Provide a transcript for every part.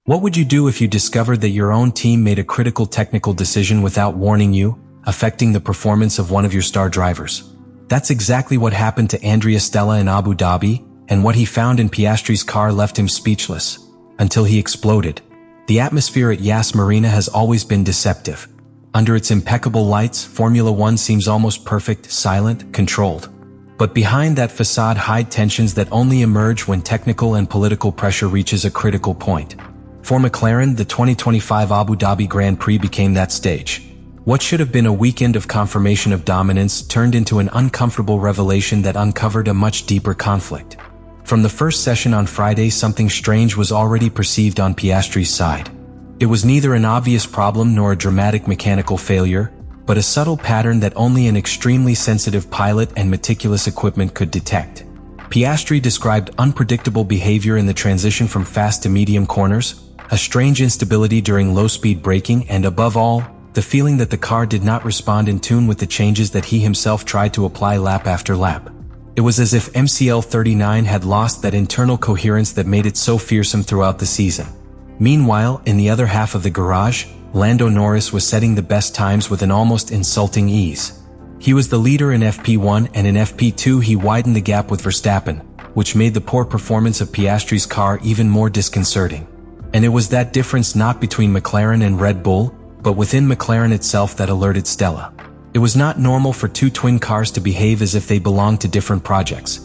What would you do if you discovered that your own team made a critical technical decision without warning you, affecting the performance of one of your star drivers? That's exactly what happened to Andrea Stella in Abu Dhabi, and what he found in Piastri's car left him speechless, until he exploded. The atmosphere at Yas Marina has always been deceptive. Under its impeccable lights, Formula One seems almost perfect, silent, controlled. But behind that facade hide tensions that only emerge when technical and political pressure reaches a critical point. For McLaren, the 2025 Abu Dhabi Grand Prix became that stage. What should have been a weekend of confirmation of dominance turned into an uncomfortable revelation that uncovered a much deeper conflict. From the first session on Friday, something strange was already perceived on Piastri's side. It was neither an obvious problem nor a dramatic mechanical failure, but a subtle pattern that only an extremely sensitive pilot and meticulous equipment could detect. Piastri described unpredictable behavior in the transition from fast to medium corners, a strange instability during low-speed braking, and above all, the feeling that the car did not respond in tune with the changes that he himself tried to apply lap after lap. It was as if McLaren had lost that internal coherence that made it so fearsome throughout the season. Meanwhile, in the other half of the garage, Lando Norris was setting the best times with an almost insulting ease. He was the leader in FP1, and in FP2 he widened the gap with Verstappen, which made the poor performance of Piastri's car even more disconcerting. And it was that difference not between McLaren and Red Bull, but within McLaren itself that alerted Stella. It was not normal for two twin cars to behave as if they belonged to different projects.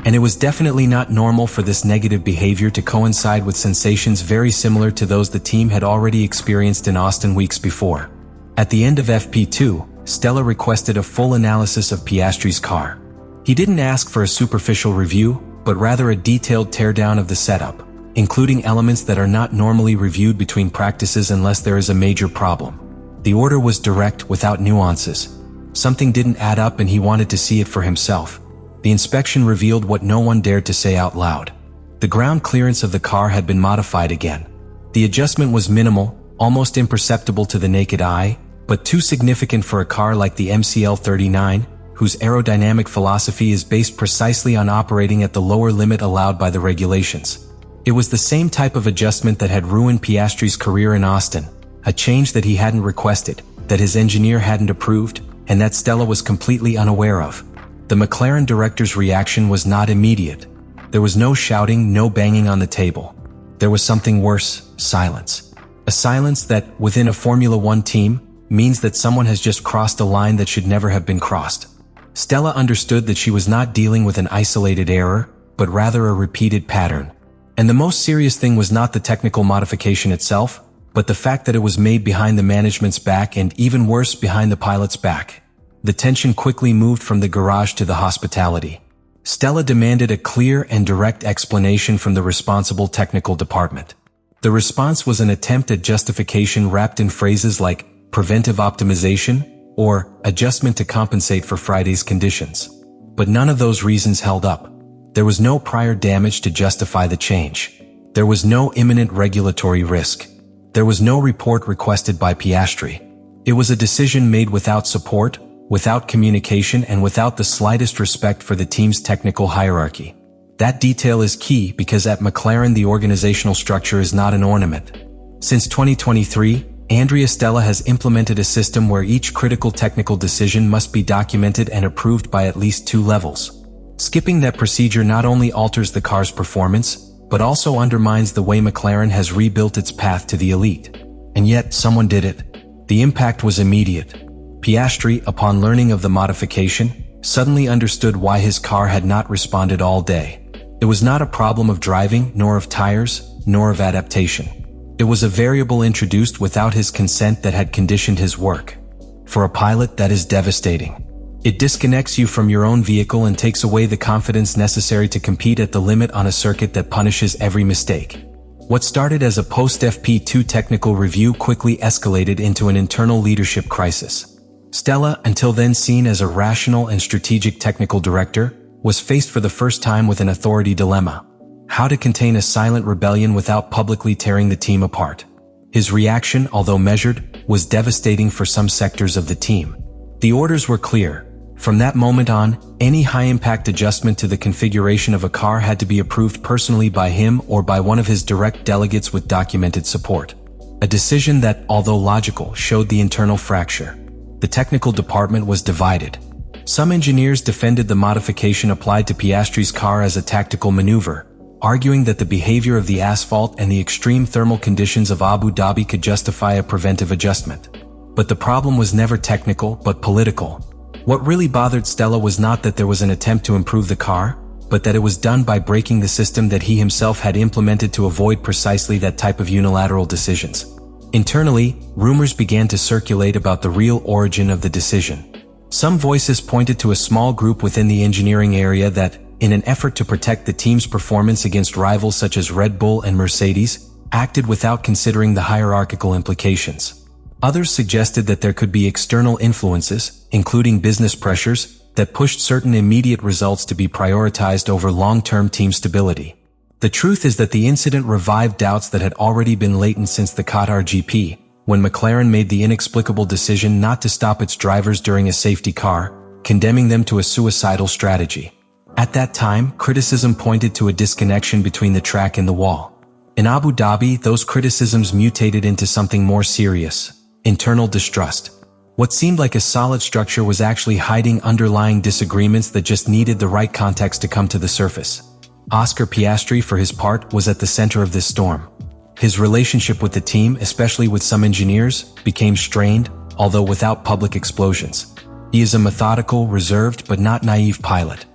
And it was definitely not normal for this negative behavior to coincide with sensations very similar to those the team had already experienced in Austin weeks before. At the end of FP2, Stella requested a full analysis of Piastri's car. He didn't ask for a superficial review, but rather a detailed teardown of the setup, including elements that are not normally reviewed between practices unless there is a major problem. The order was direct, without nuances. Something didn't add up and he wanted to see it for himself. The inspection revealed what no one dared to say out loud. The ground clearance of the car had been modified again. The adjustment was minimal, almost imperceptible to the naked eye, but too significant for a car like the McLaren, whose aerodynamic philosophy is based precisely on operating at the lower limit allowed by the regulations. It was the same type of adjustment that had ruined Piastri's career in Austin, a change that he hadn't requested, that his engineer hadn't approved, and that Stella was completely unaware of. The McLaren director's reaction was not immediate. There was no shouting, no banging on the table. There was something worse: silence. A silence that, within a Formula One team, means that someone has just crossed a line that should never have been crossed. Stella understood that she was not dealing with an isolated error, but rather a repeated pattern. And the most serious thing was not the technical modification itself, but the fact that it was made behind the management's back, and even worse, behind the pilot's back. The tension quickly moved from the garage to the hospitality. Stella demanded a clear and direct explanation from the responsible technical department. The response was an attempt at justification wrapped in phrases like preventive optimization or adjustment to compensate for Friday's conditions. But none of those reasons held up. There was no prior damage to justify the change. There was no imminent regulatory risk. There was no report requested by Piastri. It was a decision made without support, without communication, and without the slightest respect for the team's technical hierarchy. That detail is key because at McLaren the organizational structure is not an ornament. Since 2023, Andrea Stella has implemented a system where each critical technical decision must be documented and approved by at least 2 levels. Skipping that procedure not only alters the car's performance, but also undermines the way McLaren has rebuilt its path to the elite. And yet, someone did it. The impact was immediate. Piastri, upon learning of the modification, suddenly understood why his car had not responded all day. It was not a problem of driving, nor of tires, nor of adaptation. It was a variable introduced without his consent that had conditioned his work. For a pilot, that is devastating. It disconnects you from your own vehicle and takes away the confidence necessary to compete at the limit on a circuit that punishes every mistake. What started as a post-FP2 technical review quickly escalated into an internal leadership crisis. Stella, until then seen as a rational and strategic technical director, was faced for the first time with an authority dilemma: how to contain a silent rebellion without publicly tearing the team apart. His reaction, although measured, was devastating for some sectors of the team. The orders were clear: From that moment on, any high-impact adjustment to the configuration of a car had to be approved personally by him or by one of his direct delegates with documented support. A decision that, although logical, showed the internal fracture. The technical department was divided. Some engineers defended the modification applied to Piastri's car as a tactical maneuver, arguing that the behavior of the asphalt and the extreme thermal conditions of Abu Dhabi could justify a preventive adjustment. But the problem was never technical, but political. What really bothered Stella was not that there was an attempt to improve the car, but that it was done by breaking the system that he himself had implemented to avoid precisely that type of unilateral decisions. Internally, rumors began to circulate about the real origin of the decision. Some voices pointed to a small group within the engineering area that, in an effort to protect the team's performance against rivals such as Red Bull and Mercedes, acted without considering the hierarchical implications. Others suggested that there could be external influences, including business pressures, that pushed certain immediate results to be prioritized over long-term team stability. The truth is that the incident revived doubts that had already been latent since the Qatar GP, when McLaren made the inexplicable decision not to stop its drivers during a safety car, condemning them to a suicidal strategy. At that time, criticism pointed to a disconnection between the track and the wall. In Abu Dhabi, those criticisms mutated into something more serious: internal distrust. What seemed like a solid structure was actually hiding underlying disagreements that just needed the right context to come to the surface. Oscar Piastri, for his part, was at the center of this storm. His relationship with the team, especially with some engineers, became strained, although without public explosions. He is a methodical, reserved, but not naive pilot.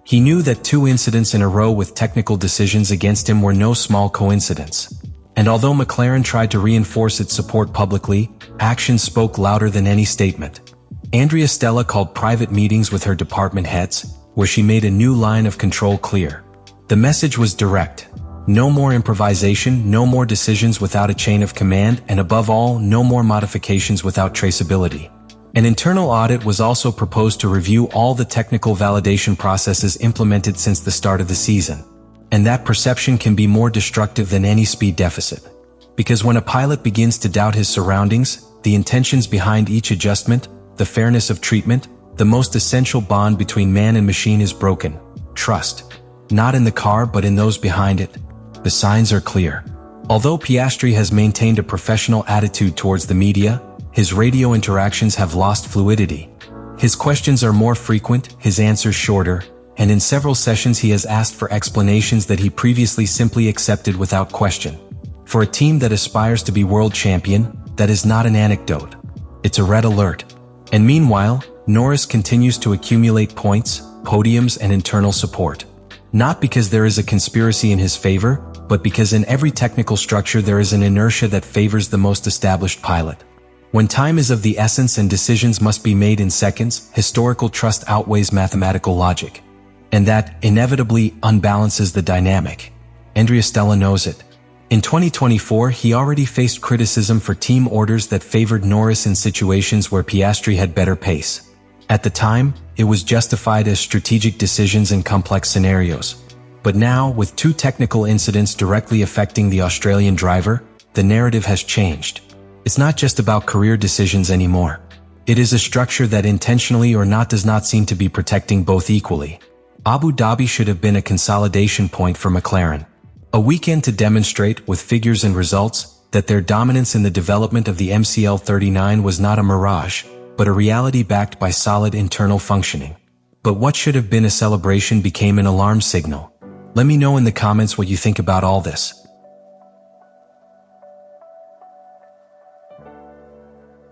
He knew that 2 incidents in a row with technical decisions against him were no small coincidence. And although McLaren tried to reinforce its support publicly, actions spoke louder than any statement. Andrea Stella called private meetings with her department heads, where she made a new line of control clear. The message was direct. No more improvisation, no more decisions without a chain of command, and above all, no more modifications without traceability. An internal audit was also proposed to review all the technical validation processes implemented since the start of the season. And that perception can be more destructive than any speed deficit. Because when a pilot begins to doubt his surroundings, the intentions behind each adjustment, the fairness of treatment, the most essential bond between man and machine is broken: trust. Not in the car, but in those behind it. The signs are clear. Although Piastri has maintained a professional attitude towards the media, his radio interactions have lost fluidity. His questions are more frequent, his answers shorter, and in several sessions he has asked for explanations that he previously simply accepted without question. For a team that aspires to be world champion, that is not an anecdote. It's a red alert. And meanwhile, Norris continues to accumulate points, podiums, and internal support. Not because there is a conspiracy in his favor, but because in every technical structure there is an inertia that favors the most established pilot. When time is of the essence and decisions must be made in seconds, historical trust outweighs mathematical logic. And that, inevitably, unbalances the dynamic. Andrea Stella knows it. In 2024, he already faced criticism for team orders that favored Norris in situations where Piastri had better pace. At the time, it was justified as strategic decisions in complex scenarios. But now, with 2 technical incidents directly affecting the Australian driver, the narrative has changed. It's not just about career decisions anymore. It is a structure that intentionally or not does not seem to be protecting both equally. Abu Dhabi should have been a consolidation point for McLaren. A weekend to demonstrate, with figures and results, that their dominance in the development of the MCL39 was not a mirage, but a reality backed by solid internal functioning. But what should have been a celebration became an alarm signal. Let me know in the comments what you think about all this.